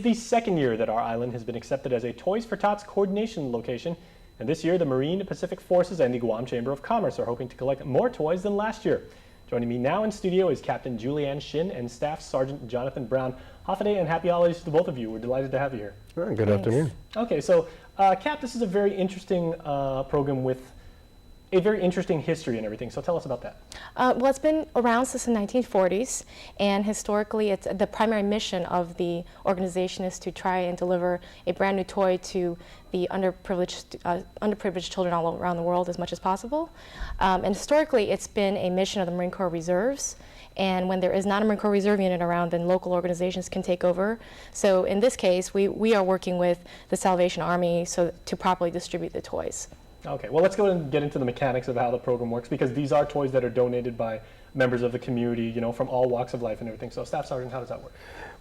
the second year that our island has been accepted as a Toys for Tots coordination location, and this year the Marine Pacific Forces and the Guam Chamber of Commerce are hoping to collect more toys than last year. Joining me now in studio is Captain Julianne Shin and Staff Sergeant Jonathan Brown. Hafaday and happy holidays to both of you. We're delighted to have you here. Good afternoon. Okay, so Cap, this is a very interesting program with a very interesting history and everything, so tell us about that. Well, it's been around since the 1940s, and historically it's the primary mission of the organization is to try and deliver a brand new toy to the underprivileged children all around the world as much as possible. And historically it's been a mission of the Marine Corps Reserves, and when there is not a Marine Corps Reserve unit around, then local organizations can take over. So in this case, we are working with the Salvation Army to properly distribute the toys. Okay, well, let's go and get into the mechanics of how the program works, because these are toys that are donated by members of the community, you know, from all walks of life and everything. So, Staff Sergeant, how does that work?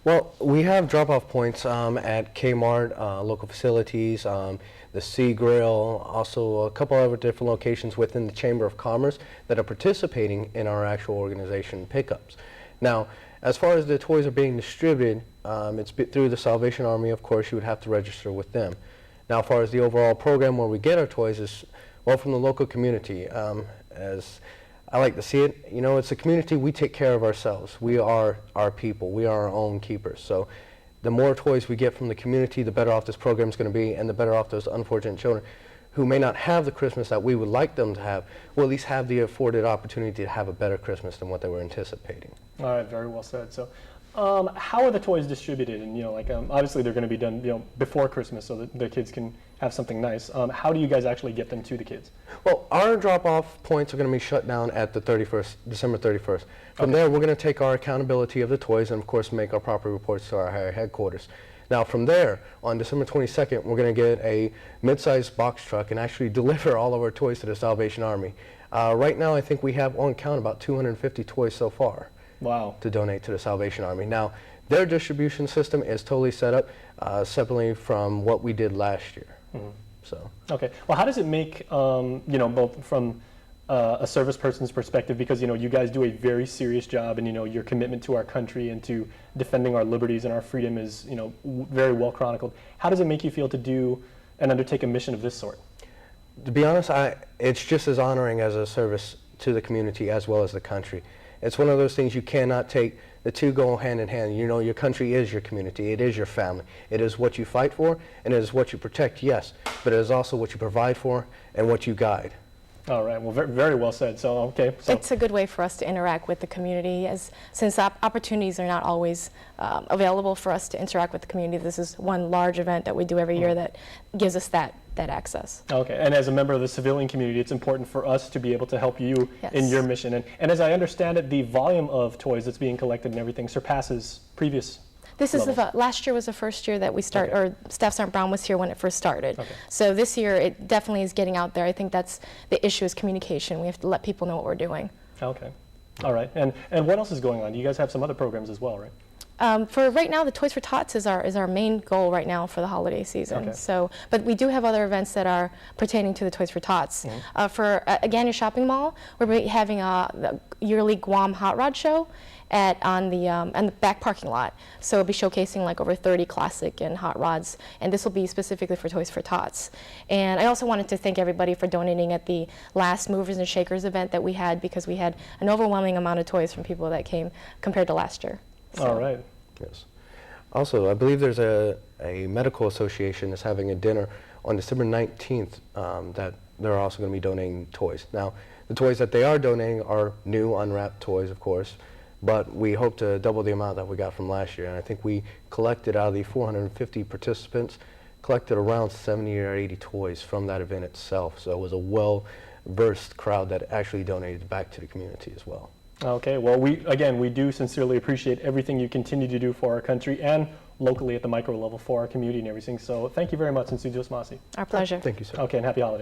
Well, we have drop-off points at Kmart, local facilities, the Sea Grill, also a couple other different locations within the Chamber of Commerce that are participating in our actual organization pickups. Now, as far as the toys are being distributed, it's through the Salvation Army. Of course, you would have to register with them. Now, as far as the overall program where we get our toys is, well, from the local community. As I like to see it, you know, it's a community, we take care of ourselves. We are our people. We are our own keepers. So the more toys we get from the community, the better off this program is going to be, and the better off those unfortunate children who may not have the Christmas that we would like them to have, will at least have the afforded opportunity to have a better Christmas than what they were anticipating. All right, very well said. So, how are the toys distributed? And, you know, like, obviously they're going to be done, you know, before Christmas so that the kids can have something nice. How do you guys actually get them to the kids? Well, our drop-off points are going to be shut down at the December 31st. From there, we're going to take our accountability of the toys and, of course, make our proper reports to our higher headquarters. Now, from there, on December 22nd, we're going to get a mid-sized box truck and actually deliver all of our toys to the Salvation Army. Right now, I think we have on count about 250 toys so far. Wow. To donate to the Salvation Army. Now, their distribution system is totally set up separately from what we did last year. Mm-hmm. So. Okay. Well, how does it make, you know, both from a service person's perspective, because, you know, you guys do a very serious job, and, you know, your commitment to our country and to defending our liberties and our freedom is, you know, very well chronicled. How does it make you feel to do and undertake a mission of this sort? To be honest, it's just as honoring as a service to the community as well as the country. It's one of those things you cannot take. The two go hand in hand. You know, your country is your community. It is your family. It is what you fight for, and it is what you protect, yes, but it is also what you provide for and what you guide. All right. Well, very well said. So, okay. So it's a good way for us to interact with the community, since opportunities are not always available for us to interact with the community. This is one large event that we do every year that gives us that access. Okay. And as a member of the civilian community, it's important for us to be able to help you in your mission. And as I understand it, the volume of toys that's being collected and everything surpasses previous. This is last year was the first year that we started, or Staff Sergeant Brown was here when it first started. Okay. So this year it definitely is getting out there. I think that's the issue, is communication. We have to let people know what we're doing. Okay. All right. And what else is going on? You guys have some other programs as well, right? For right now, the Toys for Tots is our main goal right now for the holiday season. Okay. So, but we do have other events that are pertaining to the Toys for Tots. Mm-hmm. For Agania Shopping Mall, we're having the yearly Guam Hot Rod Show on the back parking lot. So we'll be showcasing like over 30 classic and hot rods, and this will be specifically for Toys for Tots. And I also wanted to thank everybody for donating at the last Movers and Shakers event that we had, because we had an overwhelming amount of toys from people that came compared to last year. So. All right. Yes. Also, I believe there's a medical association that's having a dinner on December 19th that they're also going to be donating toys. Now, the toys that they are donating are new, unwrapped toys, of course, but we hope to double the amount that we got from last year. And I think we collected, out of the 450 participants, collected around 70 or 80 toys from that event itself. So it was a well-versed crowd that actually donated back to the community as well. Okay, well, we do sincerely appreciate everything you continue to do for our country and locally at the micro level for our community and everything. So thank you very much, and Sujos Masi. Our pleasure. Thank you, sir. Okay, and happy holidays.